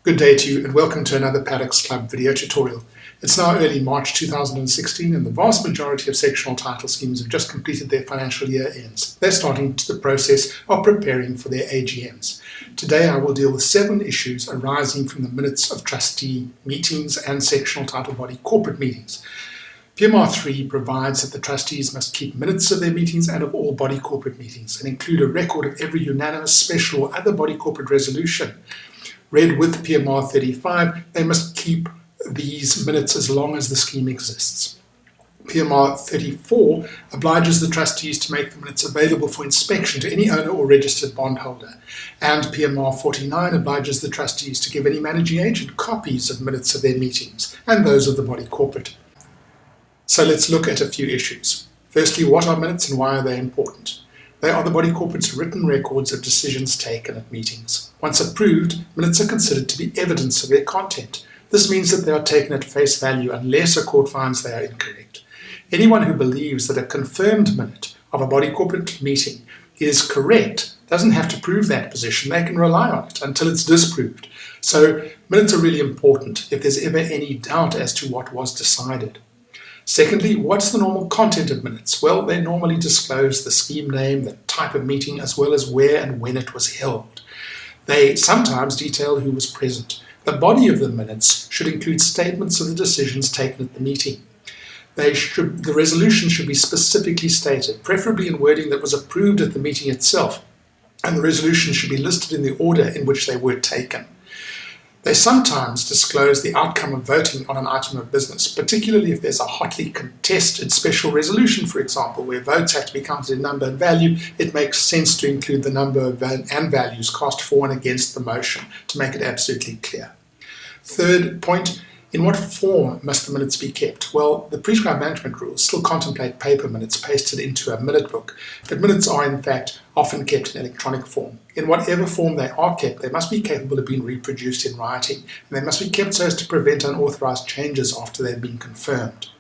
Good day to you and welcome to another Paddocks Club video tutorial. It's now early March 2016 and the vast majority of sectional title schemes have just completed their financial year ends. They're starting the process of preparing for their AGMs. Today I will deal with 7 issues arising from the minutes of trustee meetings and sectional title body corporate meetings. PMR 3 provides that the trustees must keep minutes of their meetings and of all body corporate meetings and include a record of every unanimous, special or other body corporate resolution. Read with PMR 35, they must keep these minutes as long as the scheme exists. PMR 34 obliges the trustees to make the minutes available for inspection to any owner or registered bondholder. And PMR 49 obliges the trustees to give any managing agent copies of minutes of their meetings and those of the body corporate. So let's look at a few issues. Firstly, what are minutes and why are they important? They are the body corporate's written records of decisions taken at meetings. Once approved, minutes are considered to be evidence of their content. This means that they are taken at face value unless a court finds they are incorrect. Anyone who believes that a confirmed minute of a body corporate meeting is correct doesn't have to prove that position. They can rely on it until it's disproved. So minutes are really important if there's ever any doubt as to what was decided. Secondly, what's the normal content of minutes? Well, they normally disclose the scheme name, the type of meeting, as well as where and when it was held. They sometimes detail who was present. The body of the minutes should include statements of the decisions taken at the meeting. The resolution should be specifically stated, preferably in wording that was approved at the meeting itself, and the resolution should be listed in the order in which they were taken. They sometimes disclose the outcome of voting on an item of business, particularly if there's a hotly contested special resolution, for example, where votes have to be counted in number and value. It makes sense to include the number and values cast for and against the motion to make it absolutely clear. Third point, in what form must the minutes be kept? Well, the prescribed management rules still contemplate paper minutes pasted into a minute book, but minutes are in fact often kept in electronic form. In whatever form they are kept, they must be capable of being reproduced in writing, and they must be kept so as to prevent unauthorized changes after they've been confirmed.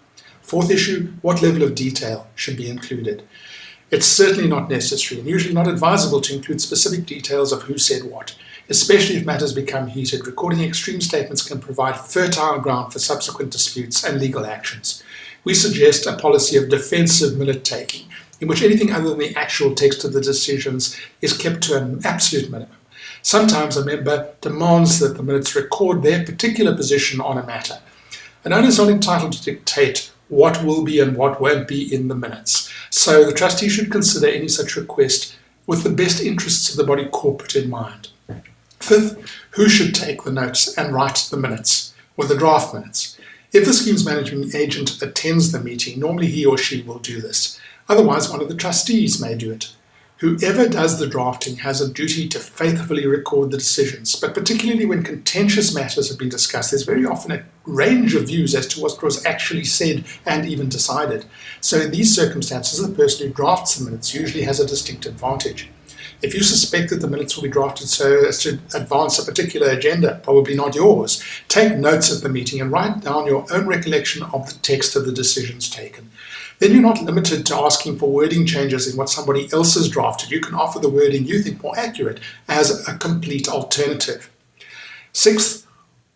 Fourth issue, what level of detail should be included? It's certainly not necessary and usually not advisable to include specific details of who said what. Especially if matters become heated, recording extreme statements can provide fertile ground for subsequent disputes and legal actions. We suggest a policy of defensive minute-taking, in which anything other than the actual text of the decisions is kept to an absolute minimum. Sometimes a member demands that the minutes record their particular position on a matter. An owner is not entitled to dictate what will be and what won't be in the minutes, so the trustee should consider any such request with the best interests of the body corporate in mind. Fifth, who should take the notes and write the minutes, or the draft minutes? If the scheme's managing agent attends the meeting, normally he or she will do this. Otherwise, one of the trustees may do it. Whoever does the drafting has a duty to faithfully record the decisions, but particularly when contentious matters have been discussed, there's very often a range of views as to what was actually said and even decided. So in these circumstances, the person who drafts the minutes usually has a distinct advantage. If you suspect that the minutes will be drafted so as to advance a particular agenda, probably not yours, take notes at the meeting and write down your own recollection of the text of the decisions taken. Then you're not limited to asking for wording changes in what somebody else has drafted. You can offer the wording you think more accurate as a complete alternative. Sixth,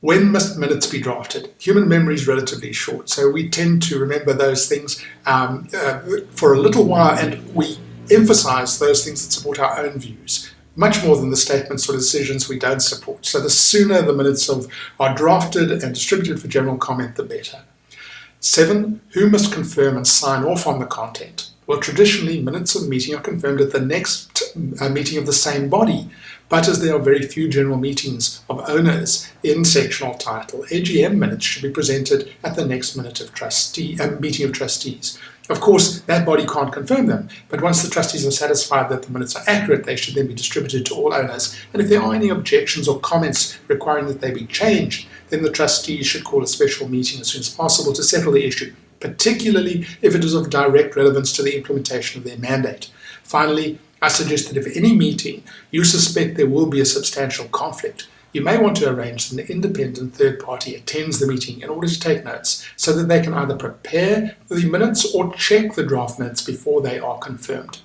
when must minutes be drafted? Human memory is relatively short, so we tend to remember those things for a little while, and we emphasize those things that support our own views, much more than the statements or decisions we don't support. So the sooner the minutes are drafted and distributed for general comment, the better. 7, who must confirm and sign off on the content? Well, traditionally, minutes of the meeting are confirmed at the next meeting of the same body, but as there are very few general meetings of owners in sectional title, AGM minutes should be presented at the next meeting of trustees. Of course, that body can't confirm them, but once the trustees are satisfied that the minutes are accurate, they should then be distributed to all owners. And if there are any objections or comments requiring that they be changed, then the trustees should call a special meeting as soon as possible to settle the issue, particularly if it is of direct relevance to the implementation of their mandate. Finally, I suggest that if at any meeting you suspect there will be a substantial conflict, you may want to arrange that an independent third party attends the meeting in order to take notes so that they can either prepare the minutes or check the draft minutes before they are confirmed.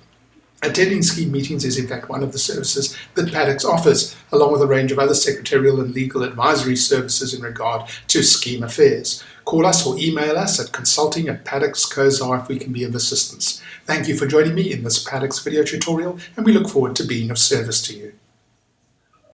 Attending scheme meetings is in fact one of the services that Paddocks offers, along with a range of other secretarial and legal advisory services in regard to scheme affairs. Call us or email us at consulting@paddocks.co.za if we can be of assistance. Thank you for joining me in this Paddocks video tutorial, and we look forward to being of service to you.